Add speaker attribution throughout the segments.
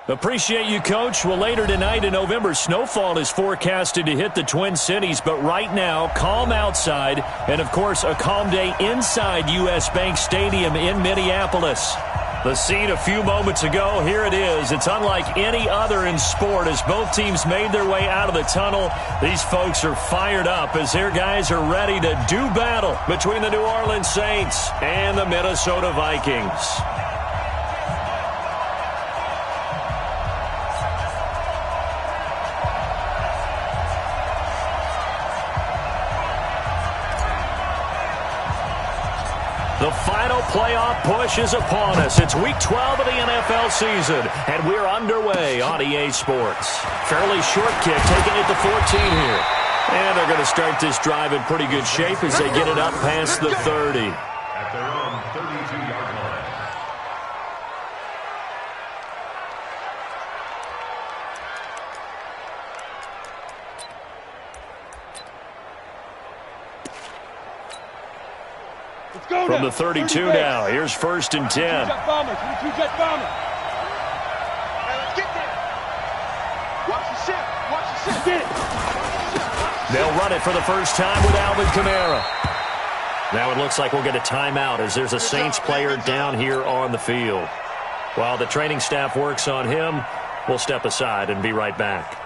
Speaker 1: Appreciate you, Coach. Well, later tonight in November, snowfall is forecasted to hit the Twin Cities, but right now, calm outside, and, of course, a calm day inside U.S. Bank Stadium in Minneapolis. The scene a few moments ago, here it is. It's unlike any other in sport as both teams made their way out of the tunnel. These folks are fired up as their guys are ready to do battle between the New Orleans Saints and the Minnesota Vikings. The final playoff push is upon us. It's Week 12 of the NFL season, and we're underway on EA Sports. Fairly short kick, taking it to 14 here. And they're going to start this drive in pretty good shape as they get it up past the 30.
Speaker 2: At their own 32-yard line.
Speaker 1: From the 32 now, here's 1st and 10. They'll run it for the first time with Alvin Kamara. Now it looks like we'll get a timeout as there's a Saints player down here on the field. While the training staff works on him, we'll step aside and be right back.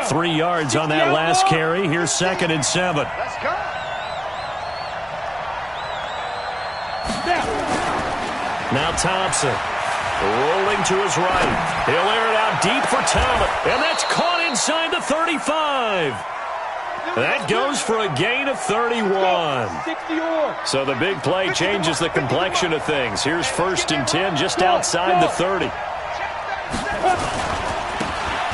Speaker 1: 3 yards on that last carry. Here's 2nd and 7.
Speaker 3: Let's go.
Speaker 1: Now Thompson, rolling to his right. He'll air it out deep for Talbot, and that's caught inside the 35. That goes for a gain of 31. So the big play changes the complexion of things. Here's 1st and 10 just outside the 30.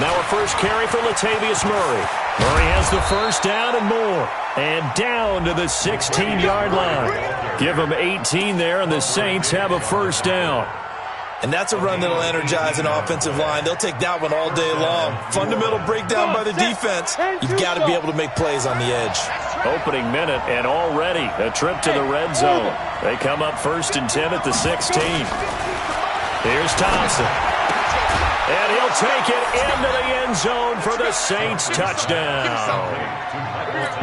Speaker 1: Now a first carry for Latavius Murray. Murray has the first down and more. And down to the 16-yard line. Give them 18 there, and the Saints have a first down.
Speaker 4: And that's a run that'll energize an offensive line. They'll take that one all day long. Fundamental breakdown by the defense. You've got to be able to make plays on the edge.
Speaker 1: Opening minute, and already a trip to the red zone. They come up 1st and 10 at the 16. Here's Thompson. And he'll take it into the end zone for the Saints touchdown.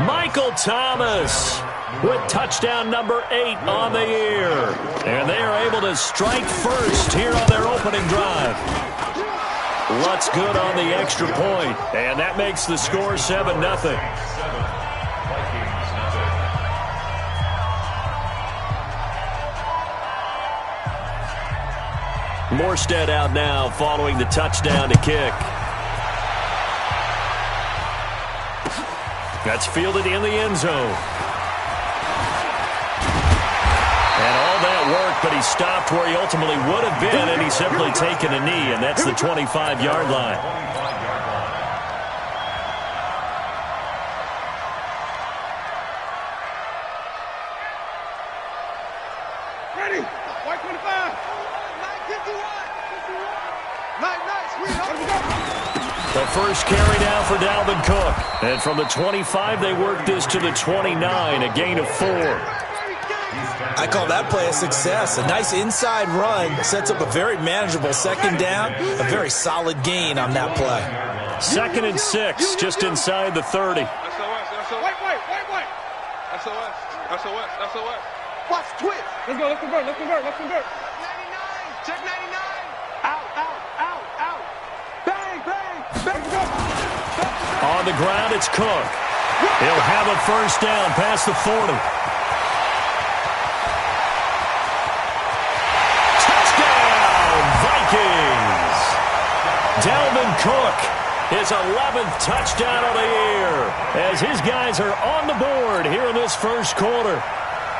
Speaker 1: Michael Thomas with touchdown number 8 on the year. And they are able to strike first here on their opening drive. Lutz good on the extra point, and that makes the score 7-0. Morstead out now following the touchdown to kick. That's fielded in the end zone. And all that work, but he stopped where he ultimately would have been, and he's simply taken a knee, and that's the 25-yard line.
Speaker 3: Ready? White 25.
Speaker 1: The first carry now for Dalvin Cook. And from the 25, they work this to the 29, a gain of 4.
Speaker 4: I call that play a success. A nice inside run sets up a very manageable 2nd down, a very solid gain on that play.
Speaker 1: 2nd and 6, just inside the 30.
Speaker 3: White. SOS. Watch, twist. Let's go, let's convert. 99, check 99. Out. Bang.
Speaker 1: On the ground, it's Cook. He'll have a first down past the 40. Touchdown, Vikings! Dalvin Cook, his 11th touchdown of the year, as his guys are on the board here in this first quarter.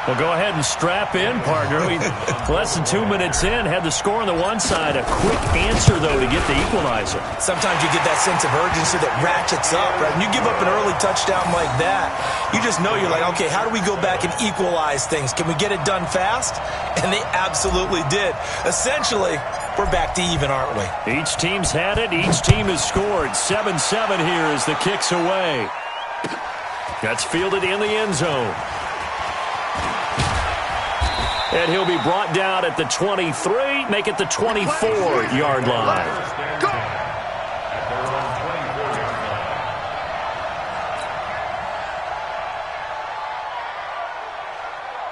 Speaker 1: Well, go ahead and strap in, partner. We less than 2 minutes in, had the score on the one side. A quick answer, though, to get the equalizer.
Speaker 4: Sometimes you get that sense of urgency that ratchets up, right? When you give up an early touchdown like that, you just know you're like, okay, how do we go back and equalize things? Can we get it done fast? And they absolutely did. Essentially, we're back to even, aren't we?
Speaker 1: Each team's had it. Each team has scored. 7-7 here as the kick's away. That's fielded in the end zone. And he'll be brought down at the 23, make it the 24-yard line.
Speaker 3: Go!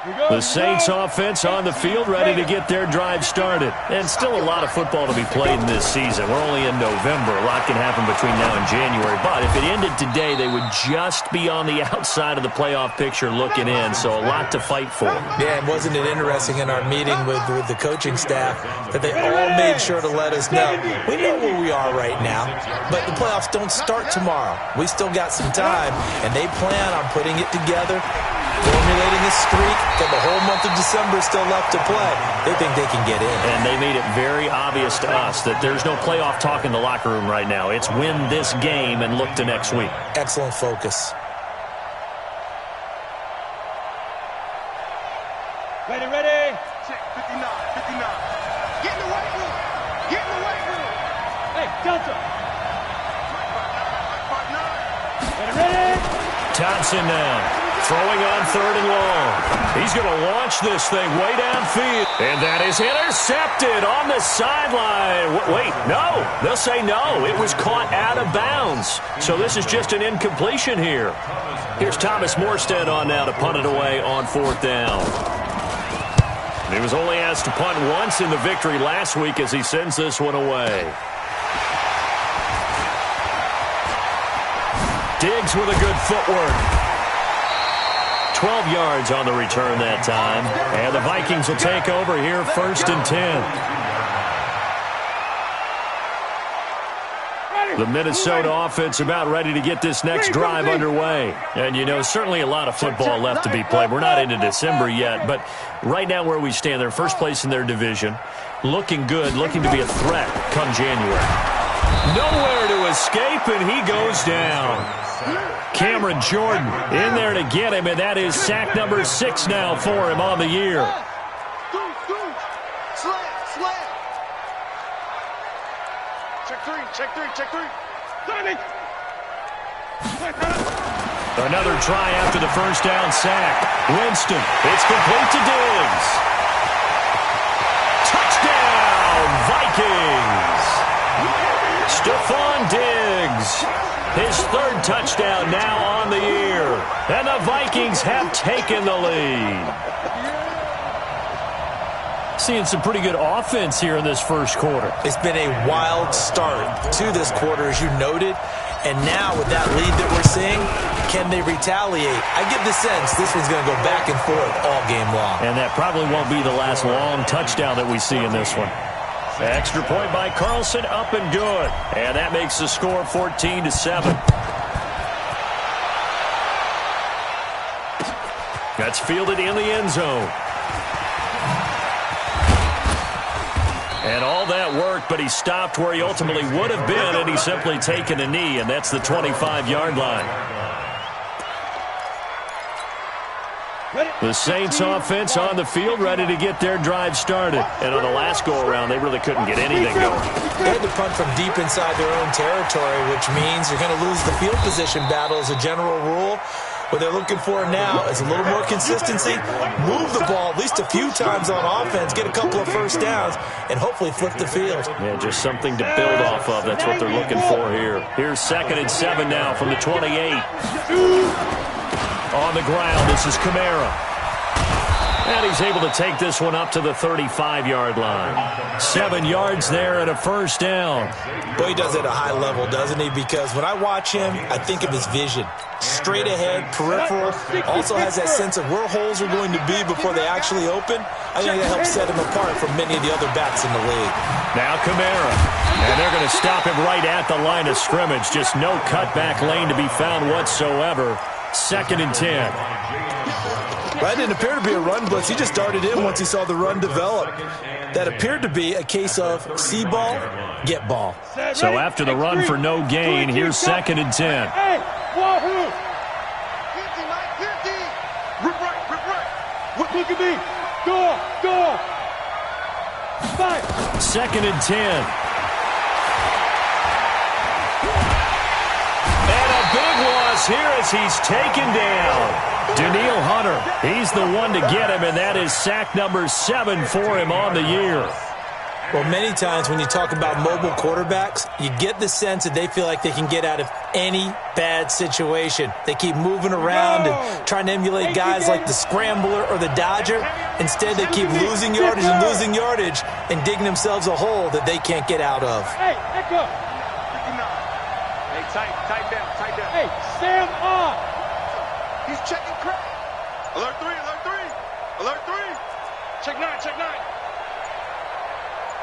Speaker 1: The Saints offense on the field ready to get their drive started. And still a lot of football to be played in this season. We're only in November. A lot can happen between now and January. But if it ended today, they would just be on the outside of the playoff picture looking in. So a lot to fight for.
Speaker 4: Yeah, and wasn't it interesting in our meeting with the coaching staff that they all made sure to let us know. We know where we are right now, but the playoffs don't start tomorrow. We still got some time, and they plan on putting it together, formulating a streak, got the whole month of December still left to play. They think they can get in.
Speaker 1: And they made it very obvious to us that there's no playoff talk in the locker room right now. It's win this game and look to next week.
Speaker 4: Excellent focus.
Speaker 3: Ready, ready. Check, 59, 59. Get in the weight room. Get in the weight room. Hey, Delta. Ready, ready.
Speaker 1: Thompson now. Throwing on 3rd and long. He's going to launch this thing way downfield. And that is intercepted on the sideline. Wait, no. They'll say no. It was caught out of bounds. So this is just an incompletion here. Here's Thomas Morstead on now to punt it away on 4th down. He was only asked to punt once in the victory last week as he sends this one away. Diggs with a good footwork. 12 yards on the return that time. And the Vikings will take over here 1st and 10. The Minnesota offense about ready to get this next drive underway. And, you know, certainly a lot of football left to be played. We're not into December yet, but right now where we stand, they're first place in their division. Looking good, looking to be a threat come January. Nowhere to escape, and he goes down. Cameron Jordan in there to get him, and that is sack number 6 now for him on the year.
Speaker 3: Check three.
Speaker 1: Another try after the first down sack. Winston, it's complete to Diggs. Touchdown, Vikings. Stephon Diggs. His 3rd touchdown now on the year. And the Vikings have taken the lead. Seeing some pretty good offense here in this first quarter.
Speaker 4: It's been a wild start to this quarter, as you noted. And now with that lead that we're seeing, can they retaliate? I get the sense this one's going to go back and forth all game long.
Speaker 1: And that probably won't be the last long touchdown that we see in this one. Extra point by Carlson, up and good. And that makes the score 14-7. That's fielded in the end zone. And all that work, but he stopped where he ultimately would have been, and he's simply taken a knee, and that's the 25-yard line. The Saints offense on the field ready to get their drive started. And on the last go-around, they really couldn't get anything going.
Speaker 4: They had to punt from deep inside their own territory, which means you're going to lose the field position battle as a general rule. What they're looking for now is a little more consistency, move the ball at least a few times on offense, get a couple of first downs, and hopefully flip the field.
Speaker 1: Yeah, just something to build off of. That's what they're looking for here. Here's 2nd and 7 now from the 28. On the ground, this is Kamara. And he's able to take this one up to the 35-yard line. 7 yards there and a first down.
Speaker 4: Boy, he does it at a high level, doesn't he? Because when I watch him, I think of his vision. Straight ahead, peripheral. Also has that sense of where holes are going to be before they actually open. I think that helps set him apart from many of the other backs in the league.
Speaker 1: Now Kamara. And they're going to stop him right at the line of scrimmage. Just no cutback lane to be found whatsoever. 2nd and 10.
Speaker 4: That didn't appear to be a run blitz. He just darted in once he saw the run develop. That appeared to be a case of see ball, get ball.
Speaker 1: So after the run for no gain, here's 2nd and 10.
Speaker 3: Hey, wahoo! 50. Rip right. Look at me. Go. 5.
Speaker 1: 2nd and 10. Big loss here as he's taken down. Daniil Hunter, he's the one to get him, and that is sack number 7 for him on the year.
Speaker 4: Well, many times when you talk about mobile quarterbacks, you get the sense that they feel like they can get out of any bad situation. They keep moving around and trying to emulate guys like the scrambler or the dodger. Instead, they keep losing yardage and digging themselves a hole that they can't get out of.
Speaker 3: Hey, back up. 59. Hey, tight down. Hey, Sam on. He's checking crap. Alert 3. Check 9.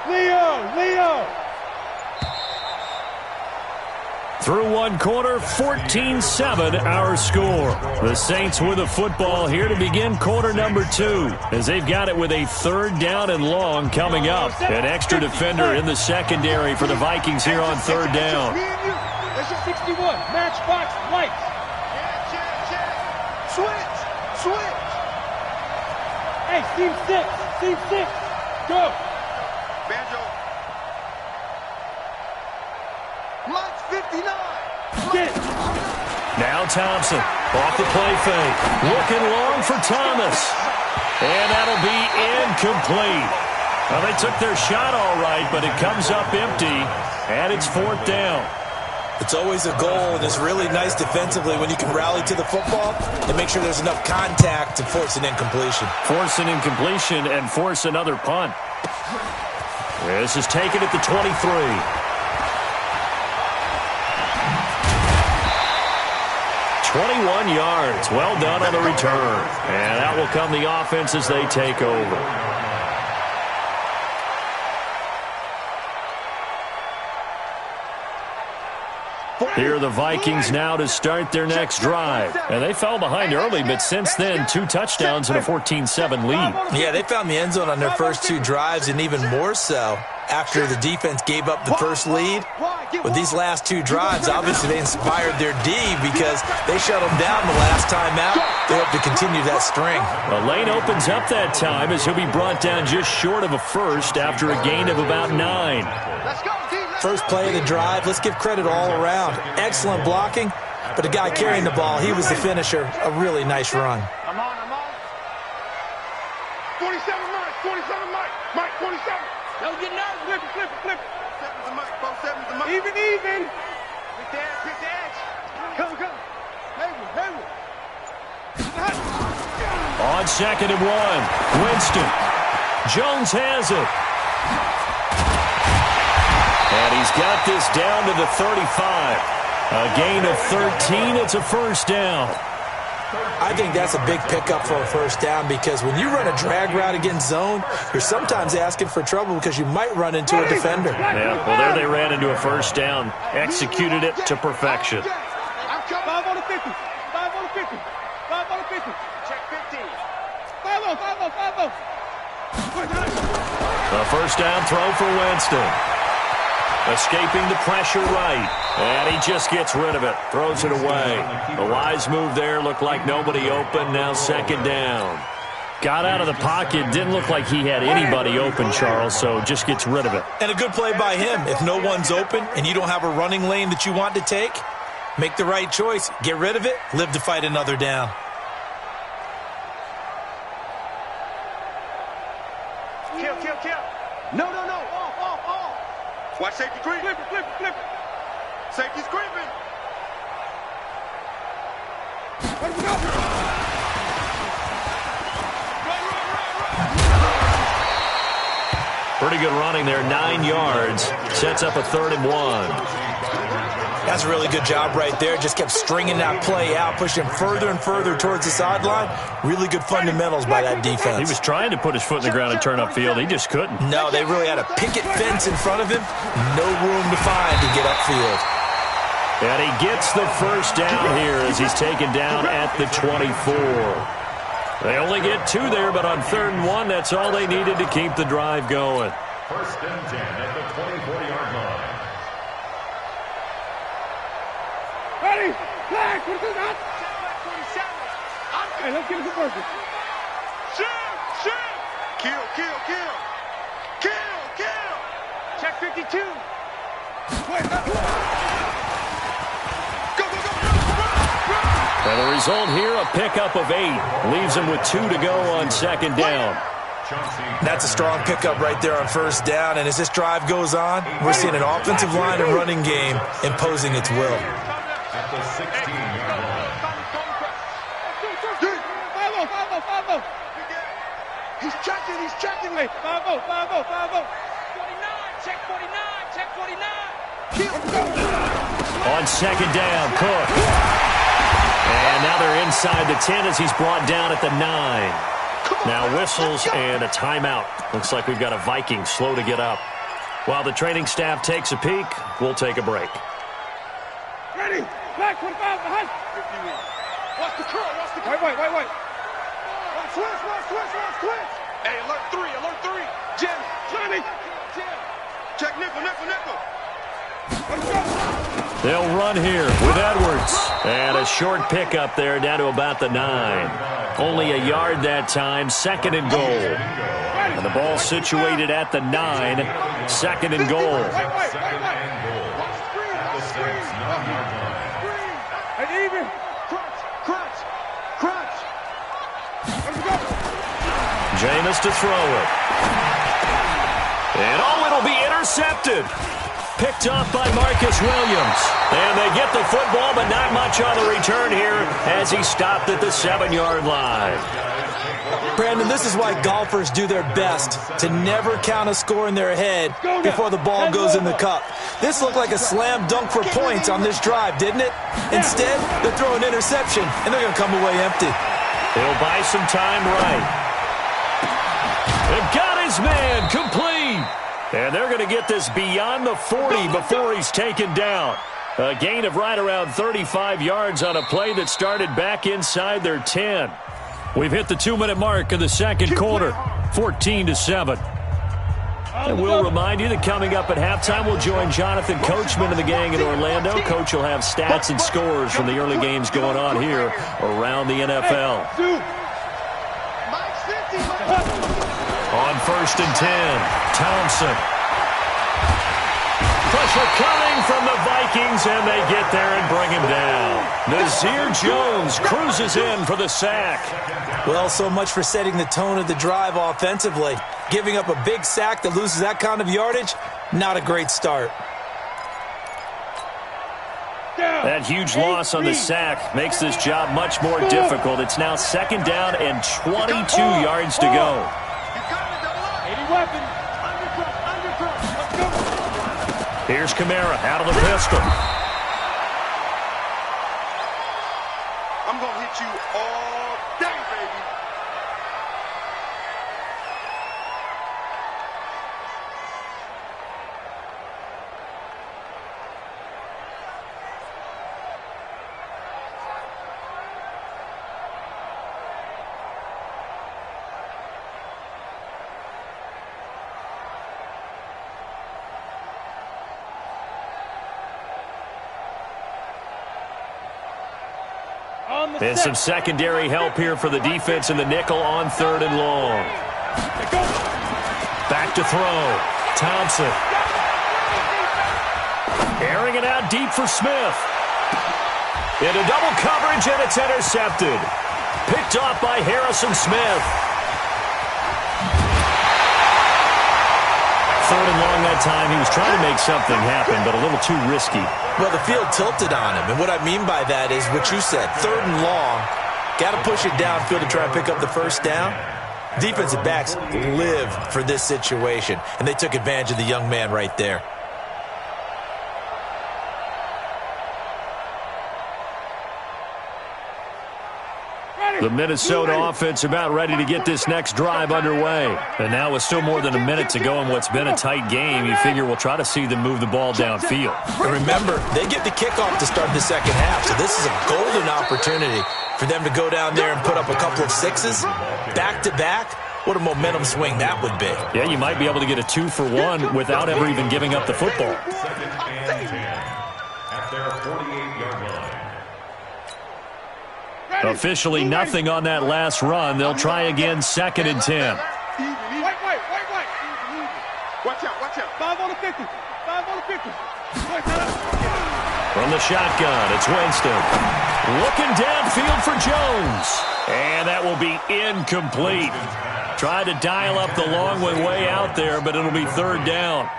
Speaker 3: Leo.
Speaker 1: Through one quarter, 14-7 our score. The Saints with the football here to begin quarter number 2 as they've got it with a 3rd down and long coming up. An extra defender in the secondary for the Vikings here on 3rd down.
Speaker 3: That's your 61. Matchbox lights. Switch. Hey, Team 6. Go. Banjo. Mike's 59. Get it.
Speaker 1: Now Thompson off the play fake. Looking long for Thomas. And that'll be incomplete. Well, they took their shot all right, but it comes up empty, and it's 4th down.
Speaker 4: It's always a goal, and it's really nice defensively when you can rally to the football and make sure there's enough contact to force an incompletion.
Speaker 1: Force an incompletion and force another punt. This is taken at the 23. 21 yards. Well done on the return. And that will come the offense as they take over. Here are the Vikings now to start their next drive. And they fell behind early, but since then, 2 touchdowns and a 14-7 lead.
Speaker 4: Yeah, they found the end zone on their first 2 drives, and even more so after the defense gave up the first lead. With these last 2 drives, obviously they inspired their D because they shut them down the last time out. They hope to continue that string.
Speaker 1: The lane opens up that time as he'll be brought down just short of a first after a gain of about 9.
Speaker 4: First play of the drive, let's give credit all around. Excellent blocking, but the guy carrying the ball, he was the finisher. A really nice run.
Speaker 3: I'm on. 47 Mike. Mike, 47. Don't get nervous. Flip it. 7's the Mike, both 7's the Mike. Even. Pick the edge. Come. Hayward.
Speaker 1: On 2nd and 1, Winston. Jones has it. And he's got this down to the 35. A gain of 13. It's a first down.
Speaker 4: I think that's a big pickup for a first down because when you run a drag route against zone, you're sometimes asking for trouble because you might run into a defender.
Speaker 1: Yeah, well, there they ran into a first down. Executed it to perfection.
Speaker 3: 5 on the 50. 5 on the 50. 5 on the 50. Check 15. 5 on.
Speaker 1: A first down throw for Winston. Escaping the pressure right. And he just gets rid of it. Throws it away. A wise move there. Looked like nobody open. Now 2nd down. Got out of the pocket. Didn't look like he had anybody open, Charles, so just gets rid of it.
Speaker 4: And a good play by him. If no one's open and you don't have a running lane that you want to take, make the right choice. Get rid of it. Live to fight another down.
Speaker 3: Kill. No. Off. Watch safety creep. Flip it. Safety's creeping. Let him go.
Speaker 1: Pretty good running there. 9 yards. Sets up a 3rd and 1.
Speaker 4: That's a really good job right there. Just kept stringing that play out, pushing further and further towards the sideline. Really good fundamentals by that defense.
Speaker 1: He was trying to put his foot in the ground and turn upfield. He just couldn't.
Speaker 4: No, they really had a picket fence in front of him. No room to find to get upfield.
Speaker 1: And he gets the first down here as he's taken down at the 24. They only get 2 there, but on 3rd and 1, that's all they needed to keep the drive going.
Speaker 2: 1st and 10 at the 24-yard line.
Speaker 3: Ready? Flag. What is that? 47. Okay, let's get it to Burger. Shoot. Kill. Check 52. Go.
Speaker 1: And the result here, a pickup of 8. Leaves him with 2 to go on 2nd down.
Speaker 4: That's a strong pickup right there on first down, and as this drive goes on, we're seeing an offensive line and running game imposing its will.
Speaker 2: At the 16-yard line.
Speaker 3: He's checking. Wait, 5-0. 49, check 49.
Speaker 1: On second down, Cook. And now they're inside the 10 as he's brought down at the 9. Now whistles and a timeout. Looks like we've got a Viking slow to get up. While the training staff takes a peek, we'll take a break.
Speaker 3: Ready. Back 25 behind. Watch the curl. Wait. Switch. Hey, alert 3. Jim. Johnny. Check nickel. Let's go.
Speaker 1: They'll run here with Edwards. And a short pickup there down to about the 9. Only a yard that time, second and goal. And the ball situated at the 9, second and goal.
Speaker 3: Wait. And even. Crunch. Let's go.
Speaker 1: Jameis to throw it. And it'll be intercepted. Picked off by Marcus Williams. And they get the football, but not much on the return here as he stopped at the 7-yard line.
Speaker 4: Brandon, this is why golfers do their best to never count a score in their head before the ball goes in the cup. This looked like a slam dunk for points on this drive, didn't it? Instead, they're throwing interception, and they're going to come away empty.
Speaker 1: He'll buy some time right. They've got his man complete. And they're going to get this beyond the 40 before he's taken down. A gain of right around 35 yards on a play that started back inside their 10. We've hit the 2-minute mark of the second quarter, 14-7. And we'll remind you that coming up at halftime, we'll join Jonathan Coachman and the gang in Orlando. Coach will have stats and scores from the early games going on here around the NFL. On first and 10, Thompson. Pressure coming from the Vikings, and they get there and bring him down. Nazir Jones cruises in for the sack.
Speaker 4: Well, so much for setting the tone of the drive offensively. Giving up a big sack that loses that kind of yardage, not a great start.
Speaker 1: That huge loss on the sack makes this job much more difficult. It's now second down and 22 yards to go. Here's Kamara out of the pistol.
Speaker 3: I'm going to hit you all day, baby.
Speaker 1: And some secondary help here for the defense in the nickel on third and long. Back to throw. Thompson. Airing it out deep for Smith. Into double coverage, and it's intercepted. Picked off by Harrison Smith. Third and long that time. He was trying to make something happen, but a little too risky.
Speaker 4: Well, the field tilted on him, and what I mean by that is what you said, third and long, got to push it downfield to try and pick up the first down. Defensive backs live for this situation, and they took advantage of the young man right there.
Speaker 1: The Minnesota offense about ready to get this next drive underway. And now with still more than a minute to go in what's been a tight game, you figure we'll try to see them move the ball downfield.
Speaker 4: And remember, they get the kickoff to start the second half, so this is a golden opportunity for them to go down there and put up a couple of sixes back-to-back. What a momentum swing that would be.
Speaker 1: Yeah, you might be able to get a 2-for-1 without ever even giving up the football.
Speaker 2: At their 48-yard line.
Speaker 1: Officially nothing on that last run. They'll try again second and 10.
Speaker 3: Wait. Watch out. 5 on the 50.
Speaker 1: From the shotgun, it's Winston. Looking downfield for Jones. And that will be incomplete. Tried to dial up the long one way out there, but it'll be third down.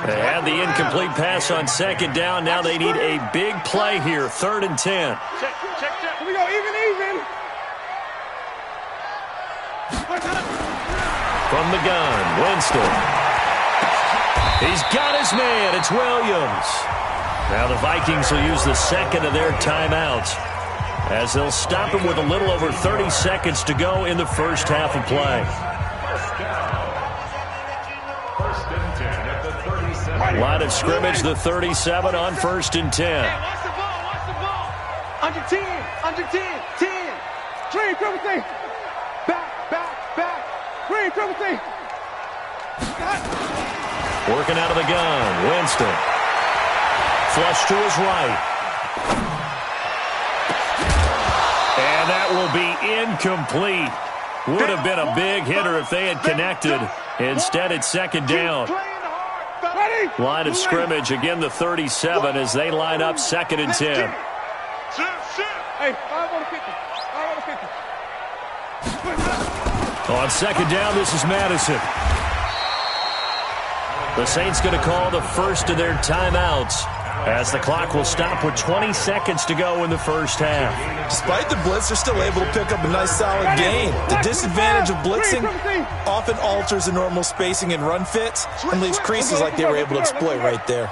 Speaker 1: They had the incomplete pass on second down. Now they need a big play here, 3rd and 10.
Speaker 3: Check. Here we go, even.
Speaker 1: From the gun, Winston. He's got his man. It's Williams. Now the Vikings will use the second of their timeouts as they'll stop him with a little over 30 seconds to go in the first half of play. Line of scrimmage, the 37 on 1st and 10.
Speaker 3: Hey, watch the ball. Under 10. 10. Dream, triple T. Back. Dream, triple T.
Speaker 1: Working out of the gun, Winston. Flush to his right. And that will be incomplete. Would have been a big hitter if they had connected. Instead, it's second down. Line of scrimmage, again the 37 as they line up 2nd and 10.
Speaker 3: Hey, 5 on 50.
Speaker 1: On second down, this is Madison. The Saints going to call the first of their timeouts as the clock will stop with 20 seconds to go in the first half.
Speaker 4: Despite the blitz, they're still able to pick up a nice solid gain. The disadvantage of blitzing often alters the normal spacing and run fits and leaves creases like they were able to exploit right there.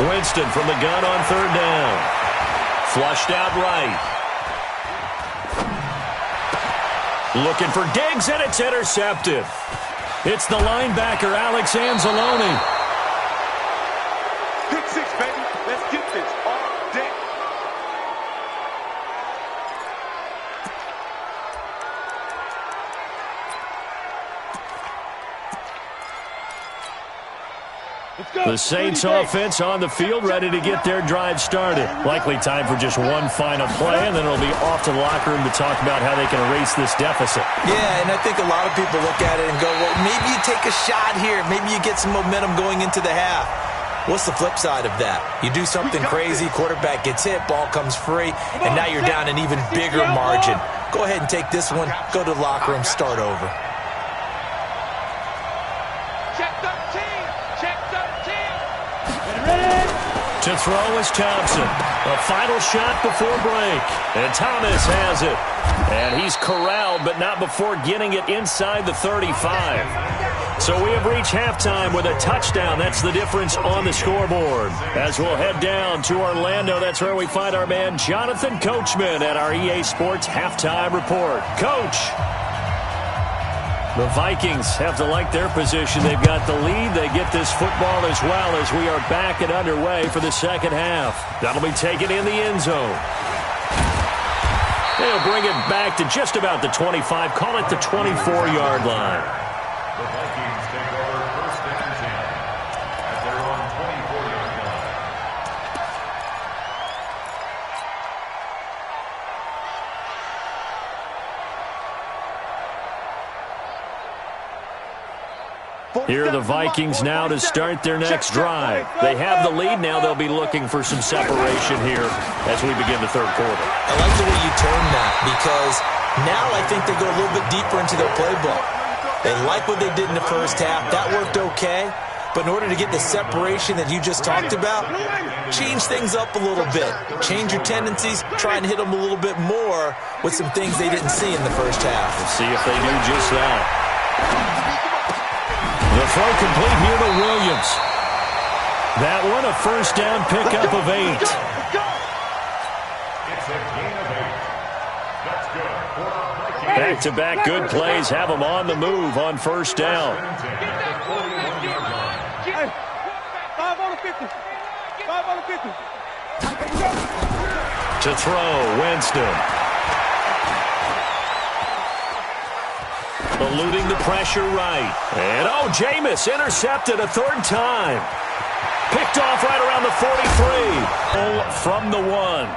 Speaker 1: Winston from the gun on 3rd down. Flushed out right. Looking for Diggs, and it's intercepted. It's the linebacker, Alex Anzalone.
Speaker 3: Pick 6, baby. Let's get this all day.
Speaker 1: The Saints offense on the field, ready to get their drive started. Likely time for just one final play, and then it'll be off to the locker room to talk about how they can erase this deficit.
Speaker 4: Yeah, and I think a lot of people look at it and go, well, maybe you take a shot here. Maybe you get some momentum going into the half. What's the flip side of that? You do something crazy, quarterback gets hit, ball comes free, and now you're down an even bigger margin. Go ahead and take this one, go to the locker room, start over.
Speaker 3: Check 13.
Speaker 1: To throw is Thompson. A final shot before break. And Thomas has it. And he's corralled, but not before getting it inside the 35. So we have reached halftime with a touchdown. That's the difference on the scoreboard. As we'll head down to Orlando, that's where we find our man Jonathan Coachman at our EA Sports Halftime Report. Coach. The Vikings have to like their position. They've got the lead. They get this football as well as we are back and underway for the second half. That'll be taken in the end zone. They'll bring it back to just about the 25. Call it the 24-yard line.
Speaker 2: The Vikings take over 1st and 10 at their own 24-yard line.
Speaker 1: Here are the Vikings now to start their next drive. They have the lead. Now they'll be looking for some separation here as we begin the third quarter.
Speaker 4: I like the way you term that because now I think they go a little bit deeper into their playbook. They like what they did in the first half. That worked okay. But in order to get the separation that you just talked about, change things up a little bit. Change your tendencies. Try and hit them a little bit more with some things they didn't see in the first half.
Speaker 1: Let's see if they do just that. The throw complete here to Williams. That one, a first down pickup of 8.
Speaker 2: It's a gain of 8. That's good.
Speaker 1: Back-to-back good plays have them on the move on first down.
Speaker 3: Hey, 5 on the 50. 5 on the 50.
Speaker 1: To throw, Winston. Eluding the pressure right. And, Jameis intercepted a 3rd time. Picked off right around the 43. From the 1.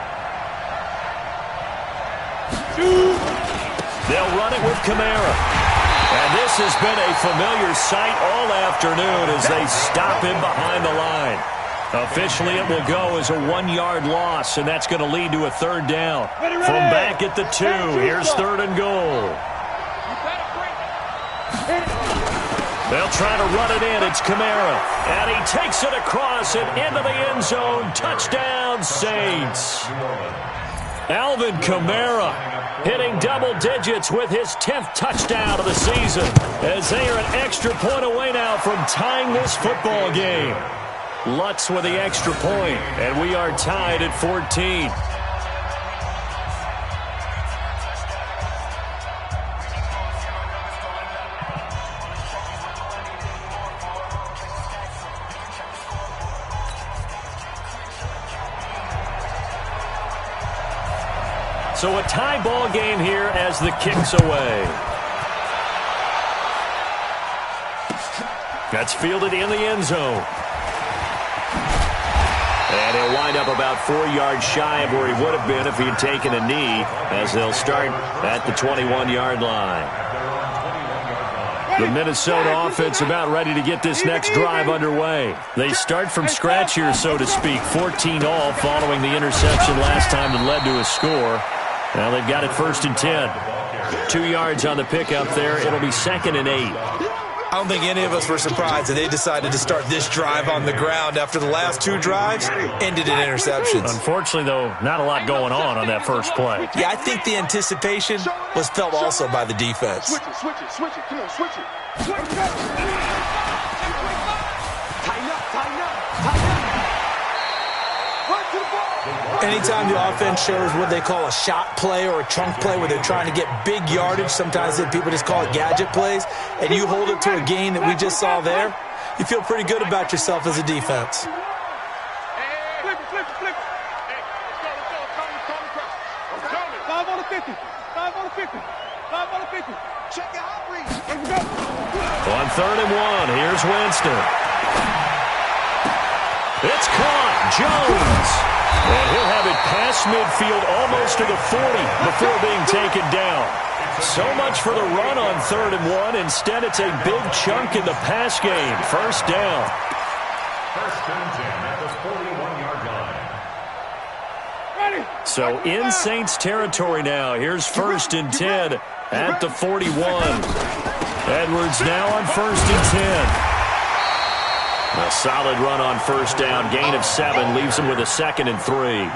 Speaker 1: They'll run it with Kamara. And this has been a familiar sight all afternoon as they stop him behind the line. Officially, it will go as a 1-yard loss, and that's going to lead to a third down. From back at the 2, here's third and goal. They'll try to run it in. It's Kamara. And he takes it across and into the end zone. Touchdown, Saints. Alvin Kamara hitting double digits with his 10th touchdown of the season, as they are an extra point away now from tying this football game. Lutz with the extra point, and we are tied at 14. So a tie ball game here as the kick's away. That's fielded in the end zone. And he'll wind up about 4 yards shy of where he would have been if he had taken a knee, as they'll start at the 21-yard line. The Minnesota offense about ready to get this next drive underway. They start from scratch here, so to speak, 14 all following the interception last time that led to a score. Now they've got it 1st and 10. 2 yards on the pickup there. It'll be 2nd and 8.
Speaker 4: I don't think any of us were surprised that they decided to start this drive on the ground after the last 2 drives ended in interceptions.
Speaker 1: Unfortunately, though, not a lot going on that first play.
Speaker 4: Yeah, I think the anticipation was felt also by the defense.
Speaker 3: Switch it. Come on, switch it. Tighten up. Run to the ball.
Speaker 4: Anytime the offense shows what they call a shot play or a chunk play where they're trying to get big yardage, sometimes people just call it gadget plays, and you hold it to a gain that we just saw there, you feel pretty good about yourself as a defense.
Speaker 3: Flip it. Hey, let's go. 5 on the 50. 5 on the 50. 5 on the 50. Check your hot read. Let's go.
Speaker 1: On 3rd and 1, here's Winston. It's caught. Jones. And he'll have it past midfield almost to the 40 before being taken down. So much for the run on 3rd and 1. Instead, it's a big chunk in the pass game. 1st down.
Speaker 2: 1st and 10 at the 41-yard line.
Speaker 1: So in Saints territory now. Here's 1st and 10 at the 41. Edwards now on 1st and 10. A solid run on 1st down. Gain of 7 leaves him with a 2nd and 3.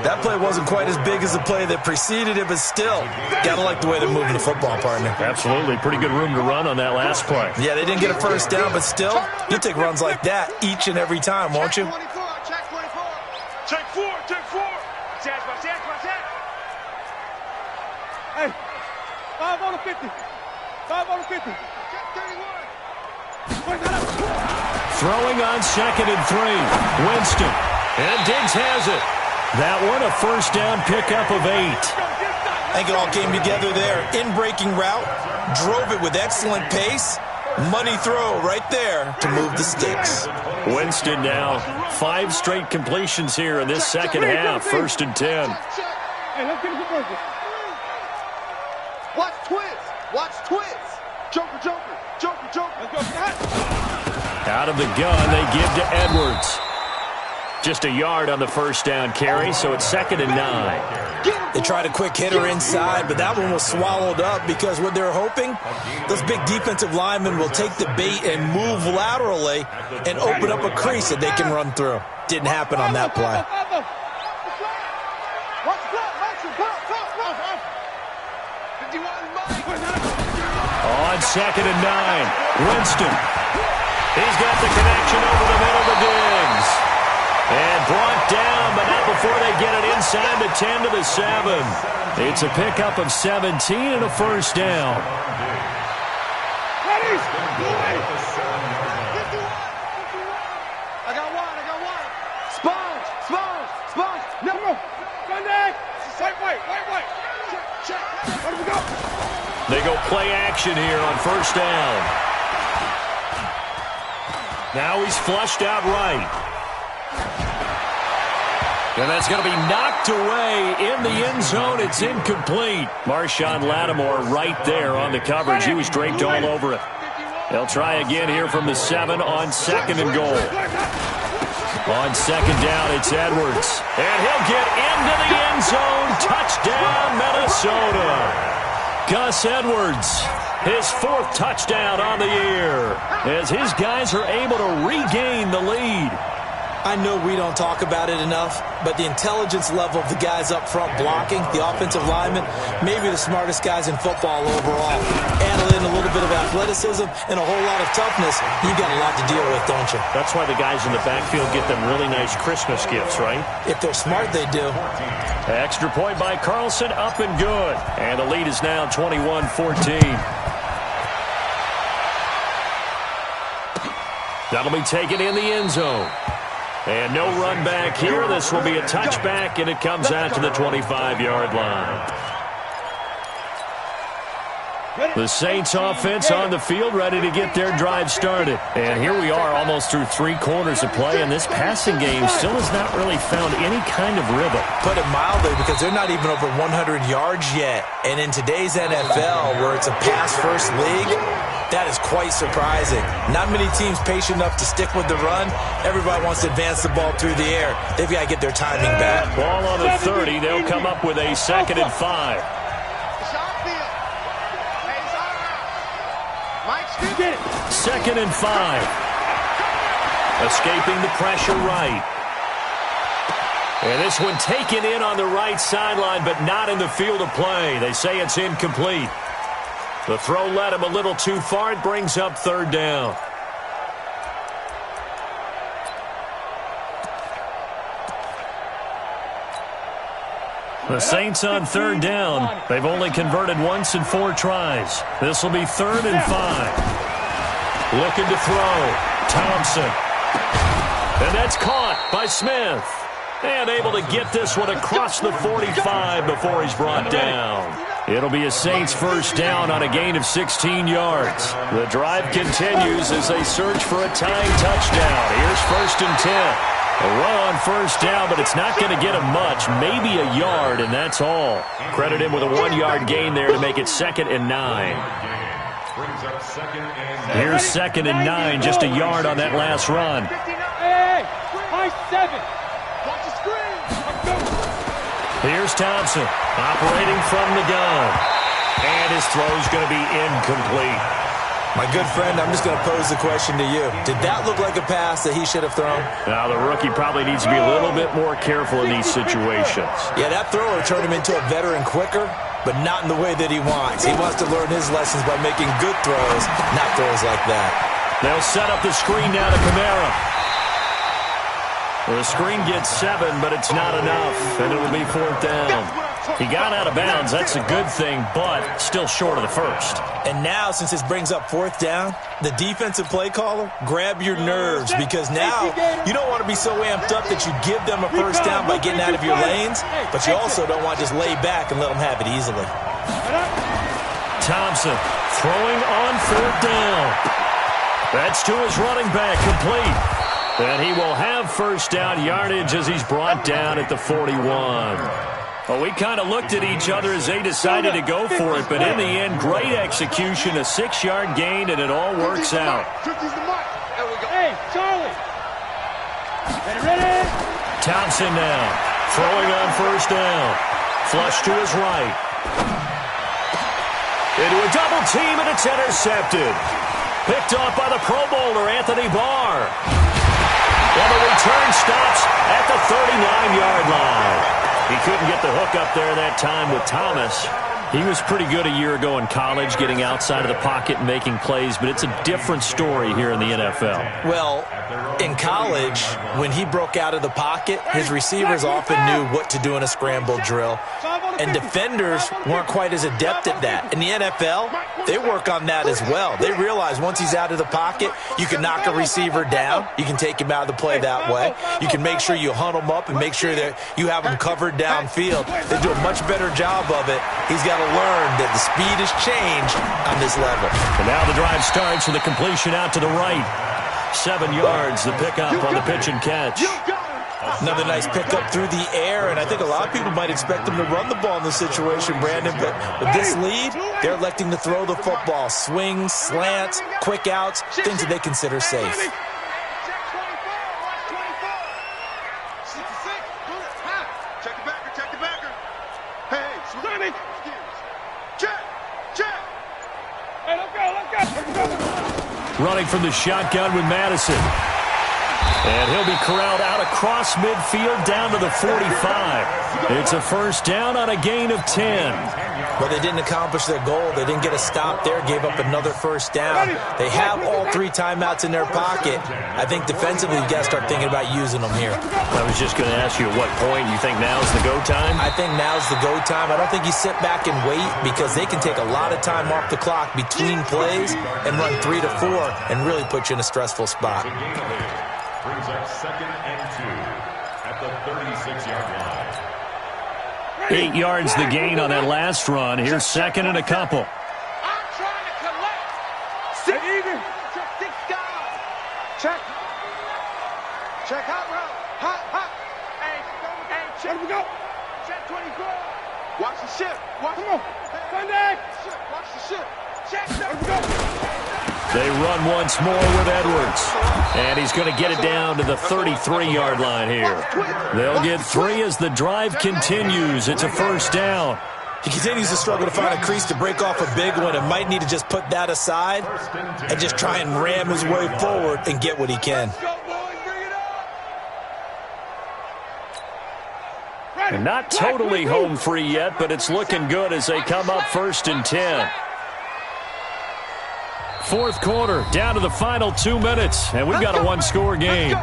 Speaker 4: That play wasn't quite as big as the play that preceded it, but still, gotta like the way they're moving the football, partner.
Speaker 1: Absolutely. Pretty good room to run on that last play.
Speaker 4: Yeah, they didn't get a 1st down, but still, you'll take runs like that each and every time, won't you?
Speaker 3: Check 24. Check 4. Check. Hey, 5 on the 50. 5 on the 50. Check 31.
Speaker 1: Throwing on 2nd and 3. Winston. And Diggs has it. That one a 1st down pickup of 8.
Speaker 4: I think it all came together there. In-breaking route. Drove it with excellent pace. Money throw right there to move the sticks.
Speaker 1: Winston now 5 straight completions here in this second half. 1st and 10.
Speaker 3: Hey, let's get it for Watch twins. Joker. Let's go.
Speaker 1: Out of the gun, they give to Edwards. Just a yard on the 1st down carry, so it's 2nd and 9.
Speaker 4: They tried a quick hitter inside, but that one was swallowed up because what they're hoping, those big defensive linemen will take the bait and move laterally and open up a crease that they can run through. Didn't happen on that play.
Speaker 1: On 2nd and 9, Winston. He's got the connection over the middle to Diggs. And brought down, but not before they get it inside the 10 to the 7. It's a pickup of 17 and a 1st down.
Speaker 3: I got one. Sponge. No. Sunday. Wait. Check. Where do we go?
Speaker 1: They go play action here on 1st down. Now he's flushed out right. And that's going to be knocked away in the end zone. It's incomplete. Marshawn Lattimore right there on the coverage. He was draped all over it. They'll try again here from the 7 on 2nd and goal. On second down, it's Edwards. And he'll get into the end zone. Touchdown, Minnesota. Gus Edwards, his 4th touchdown on the year, as his guys are able to regain the lead.
Speaker 4: I know we don't talk about it enough, but the intelligence level of the guys up front blocking, the offensive linemen, maybe the smartest guys in football overall. Add in a little bit of athleticism and a whole lot of toughness, you got a lot to deal with, don't you?
Speaker 1: That's why the guys in the backfield get them really nice Christmas gifts, right?
Speaker 4: If they're smart, they do.
Speaker 1: Extra point by Carlson, up and good. And the lead is now 21-14. That'll be taken in the end zone. And no run back here. This will be a touchback, and it comes out to the 25-yard line. The Saints offense on the field, ready to get their drive started. And here we are almost through 3 quarters of play, and this passing game still has not really found any kind of rhythm.
Speaker 4: Put it mildly, because they're not even over 100 yards yet. And in today's NFL, where it's a pass-first league, that is quite surprising. Not many teams patient enough to stick with the run. Everybody wants to advance the ball through the air. They've got to get their timing back.
Speaker 1: Ball on the 30. They'll come up with a 2nd and 5. Second and 5. Escaping the pressure right. And this one taken in on the right sideline, but not in the field of play. They say it's incomplete. The throw led him a little too far. It brings up 3rd down. The Saints on 3rd down. They've only converted once in 4 tries. This will be 3rd and 5. Looking to throw. Thompson. And that's caught by Smith. And able to get this one across the 45 before he's brought down. It'll be a Saints 1st down on a gain of 16 yards. The drive continues as they search for a tying touchdown. Here's 1st and 10. A run on 1st down, but it's not going to get him much. Maybe a yard, and that's all. Credit him with a 1-yard gain there to make it 2nd and 9. Here's 2nd and 9, just a yard on that last run. Here's Thompson, operating from the gun. And his throw's going to be incomplete.
Speaker 4: My good friend, I'm just going to pose the question to you. Did that look like a pass that he should have thrown?
Speaker 1: Now, the rookie probably needs to be a little bit more careful in these situations.
Speaker 4: Yeah, that throw will turn him into a veteran quicker, but not in the way that he wants. He wants to learn his lessons by making good throws, not throws like that.
Speaker 1: They'll set up the screen now to Kamara. The screen gets 7, but it's not enough, and it'll be 4th down. He got out of bounds. That's a good thing, but still short of the 1st.
Speaker 4: And now, since this brings up 4th down, the defensive play caller, grab your nerves, because now you don't want to be so amped up that you give them a 1st down by getting out of your lanes, but you also don't want to just lay back and let them have it easily.
Speaker 1: Thompson throwing on 4th down. That's to his running back, complete. And he will have 1st down yardage as he's brought down at the 41. Well, we kind of looked at each other as they decided to go for it, but in the end, great execution, a 6-yard gain, and it all works out.
Speaker 3: Hey, Charlie. Ready?
Speaker 1: Thompson now, throwing on 1st down. Flush to his right. Into a double team, and it's intercepted. Picked off by the Pro Bowler, Anthony Barr. And the return stops at the 39-yard line. He couldn't get the hook up there that time with Thomas. He was pretty good a year ago in college, getting outside of the pocket and making plays, but it's a different story here in the NFL.
Speaker 4: Well, in college, when he broke out of the pocket, his receivers often knew what to do in a scramble drill, and defenders weren't quite as adept at that. In the NFL, they work on that as well. They realize once he's out of the pocket, you can knock a receiver down. You can take him out of the play that way. You can make sure you hunt him up and make sure that you have him covered downfield. They do a much better job of it. He's got to learn that the speed has changed on this level.
Speaker 1: And now the drive starts with a completion out to the right. 7 yards, the pickup on the pitch and catch.
Speaker 4: Another nice pickup through the air, and I think a lot of people might expect him to run the ball in this situation, Brandon, but with this lead, they're electing to throw the football. Swings, slants, quick outs, things that they consider safe.
Speaker 1: Running from the shotgun with Madison. And he'll be corralled out across midfield down to the 45. It's a first down on a gain of 10.
Speaker 4: Well, they didn't accomplish their goal. They didn't get a stop there, gave up another first down. They have all 3 timeouts in their pocket. I think defensively, you got to start thinking about using them here.
Speaker 1: I was just going to ask you at what point you think now's the go time?
Speaker 4: I think now's the go time. I don't think you sit back and wait because they can take a lot of time off the clock between plays and run 3 to 4 and really put you in a stressful spot.
Speaker 2: Brings up 2nd and 2 at the 36-yard line.
Speaker 1: 8 yards the gain on that last run. Here's 2nd and a couple.
Speaker 3: I'm trying to collect. 6 even. 6 guys. Check. Check hot route. Hot. Hey, check. Where we go? Check 24. Watch the ship. Come on. Sunday. Watch the ship. Check. Where we go?
Speaker 1: They run once more with Edwards. And he's going to get it down to the 33-yard line here. They'll get 3 as the drive continues. It's a first down.
Speaker 4: He continues to struggle to find a crease to break off a big one and might need to just put that aside and just try and ram his way forward and get what he can.
Speaker 1: And not totally home free yet, but it's looking good as they come up 1st and 10. 4th quarter, down to the final 2 minutes, and we've got a one-score game.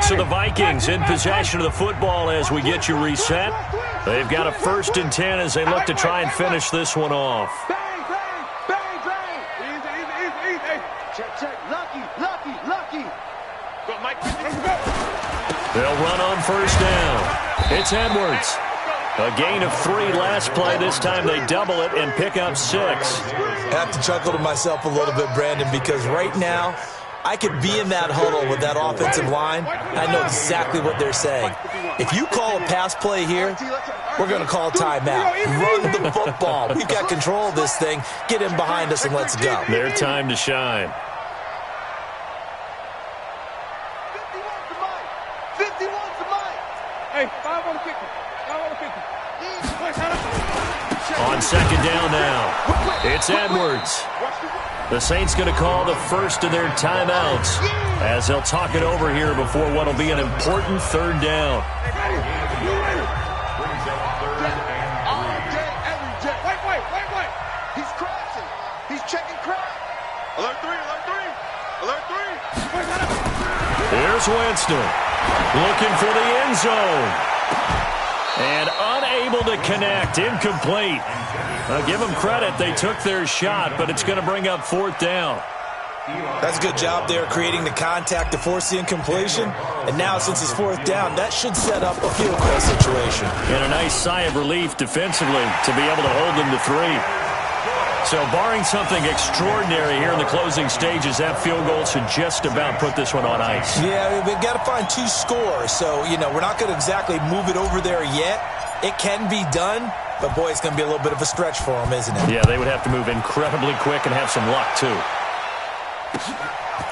Speaker 1: So the Vikings in possession of the football as we get you reset. They've got a 1st and 10 as they look to try and finish this one off.
Speaker 3: Bang, bang. Easy. Check. Lucky. Go, Mike.
Speaker 1: They'll run on first down. It's Edwards. A gain of 3 last play. This time they double it and pick up 6.
Speaker 4: I have to chuckle to myself a little bit, Brandon, because right now I could be in that huddle with that offensive line. I know exactly what they're saying. If you call a pass play here, we're going to call a timeout. Run the football. We've got control of this thing. Get in behind us and let's go.
Speaker 1: Their time to shine.
Speaker 3: 51's the mic. Hey, 5 on the 50.
Speaker 1: On 2nd down now, it's Edwards. The Saints going to call the first of their timeouts as they'll talk it over here before what will be an important 3rd down.
Speaker 3: Wait. He's crashing. He's checking crash. Alert 3.
Speaker 1: Here's Winston looking for the end zone. And unable to connect, incomplete. Give them credit, they took their shot, but it's going to bring up 4th down.
Speaker 4: That's a good job there creating the contact to force the incompletion. And now since it's 4th down, that should set up a field goal situation.
Speaker 1: And a nice sigh of relief defensively to be able to hold them to 3. So barring something extraordinary here in the closing stages, that field goal should just about put this one on ice.
Speaker 4: Yeah, we've got to find 2 scores. So, we're not going to exactly move it over there yet. It can be done, but boy, it's going to be a little bit of a stretch for them, isn't it?
Speaker 1: Yeah, they would have to move incredibly quick and have some luck, too.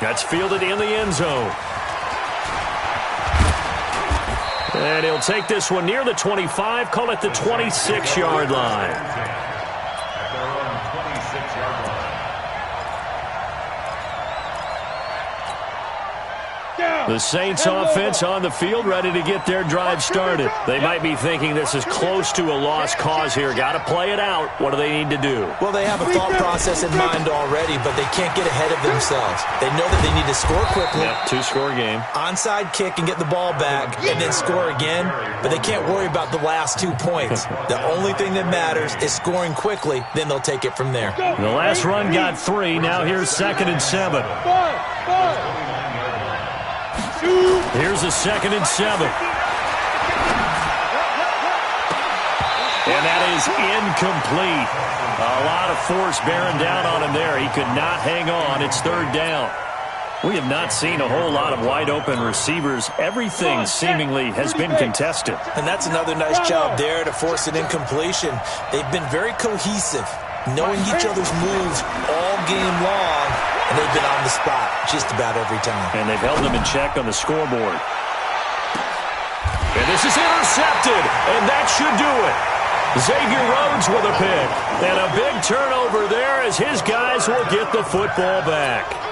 Speaker 1: That's fielded in the end zone. And he'll take this one near the 25, call it the 26-yard line. The Saints offense on the field ready to get their drive started. They might be thinking this is close to a lost cause here. Got to play it out. What do they need to do?
Speaker 4: Well, they have a thought process in mind already, but they can't get ahead of themselves. They know that they need to score quickly.
Speaker 1: Yep, 2-score game.
Speaker 4: Onside kick and get the ball back and then score again, but they can't worry about the last 2 points. The only thing that matters is scoring quickly, then they'll take it from there.
Speaker 1: The last run got 3. Now here's 2nd and 7. Here's a 2nd and 7. And that is incomplete. A lot of force bearing down on him there. He could not hang on. It's 3rd down. We have not seen a whole lot of wide-open receivers. Everything seemingly has been contested.
Speaker 4: And that's another nice job there to force an incompletion. They've been very cohesive, knowing each other's moves all game long. And they've been on the spot just about every time.
Speaker 1: And they've held them in check on the scoreboard. And this is intercepted, and that should do it. Xavier Rhodes with a pick. And a big turnover there as his guys will get the football back.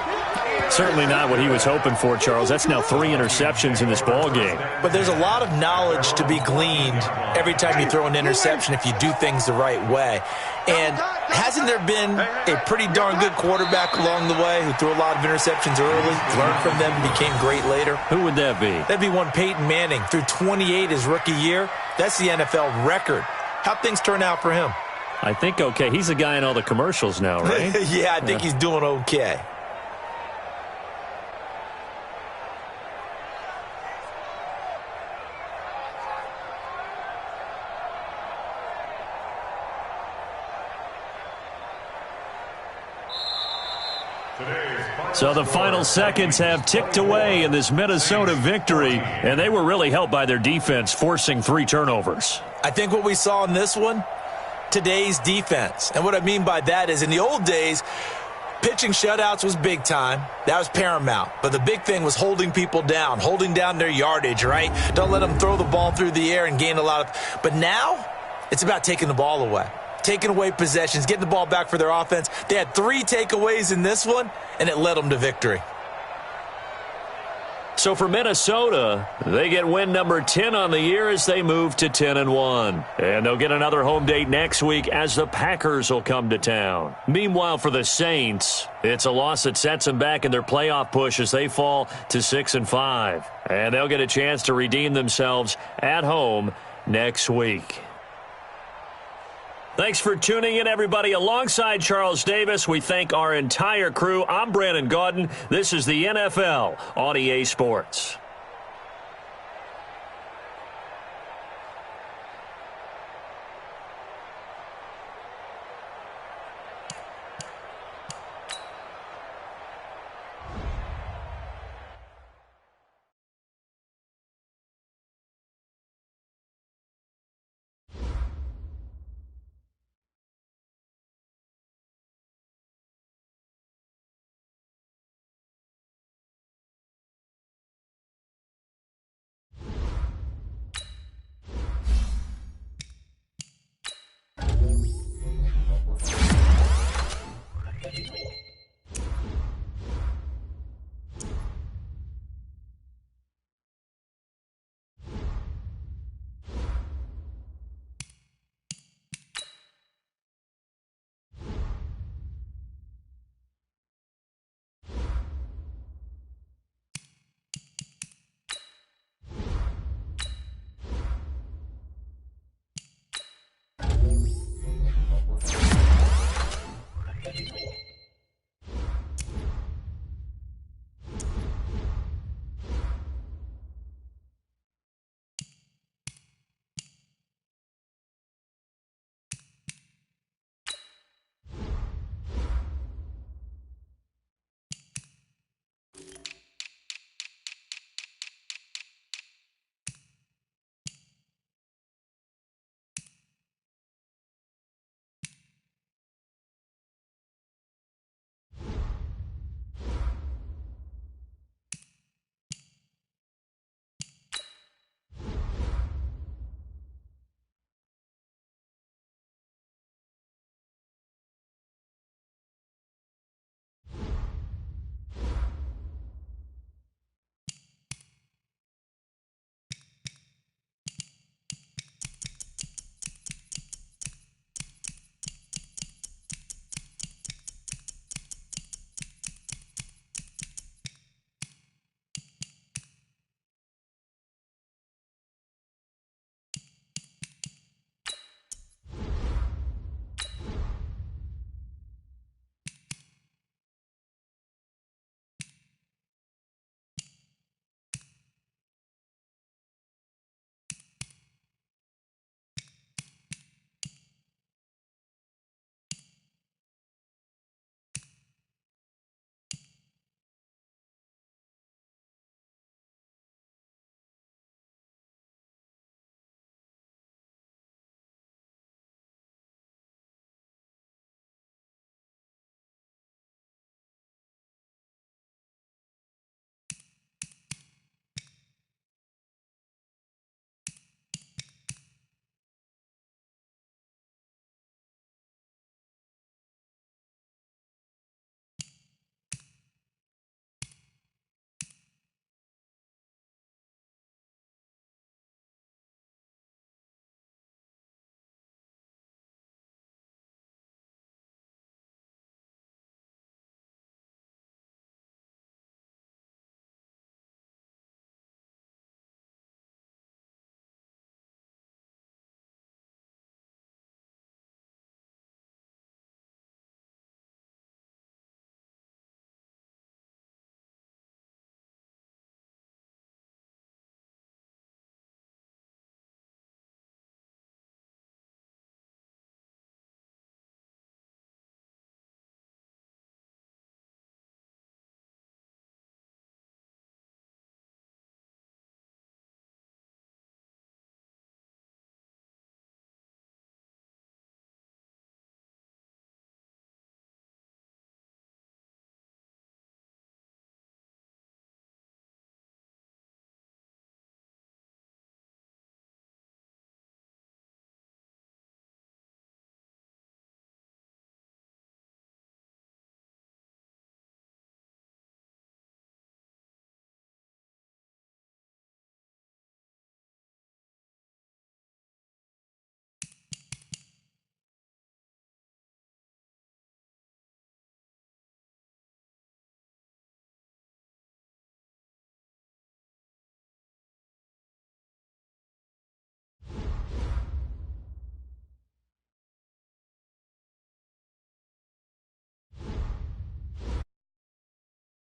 Speaker 1: Certainly not what he was hoping for, Charles. That's now 3 interceptions in this ball game.
Speaker 4: But there's a lot of knowledge to be gleaned every time you throw an interception if you do things the right way. And hasn't there been a pretty darn good quarterback along the way who threw a lot of interceptions early, learned from them, and became great later?
Speaker 1: Who would that be?
Speaker 4: That'd be one Peyton Manning. Threw 28 his rookie year. That's the NFL record. How'd things turn out for him?
Speaker 1: I think okay. He's the guy in all the commercials now, right?
Speaker 4: Yeah, I think he's doing okay.
Speaker 1: So the final seconds have ticked away in this Minnesota victory, and they were really helped by their defense, forcing 3 turnovers.
Speaker 4: I think what we saw in this one, today's defense. And what I mean by that is in the old days, pitching shutouts was big time. That was paramount. But the big thing was holding people down, holding down their yardage, right? Don't let them throw the ball through the air and gain a lot of... But now, it's about taking the ball away. Taking away possessions, getting the ball back for their offense. They had 3 takeaways in this one, and it led them to victory.
Speaker 1: So for Minnesota, they get win number 10 on the year as they move to 10-1. And they'll get another home date next week as the Packers will come to town. Meanwhile, for the Saints, it's a loss that sets them back in their playoff push as they fall to 6-5. And they'll get a chance to redeem themselves at home next week. Thanks for tuning in, everybody. Alongside Charles Davis, we thank our entire crew. I'm Brandon Gaudin. This is the NFL on EA Sports.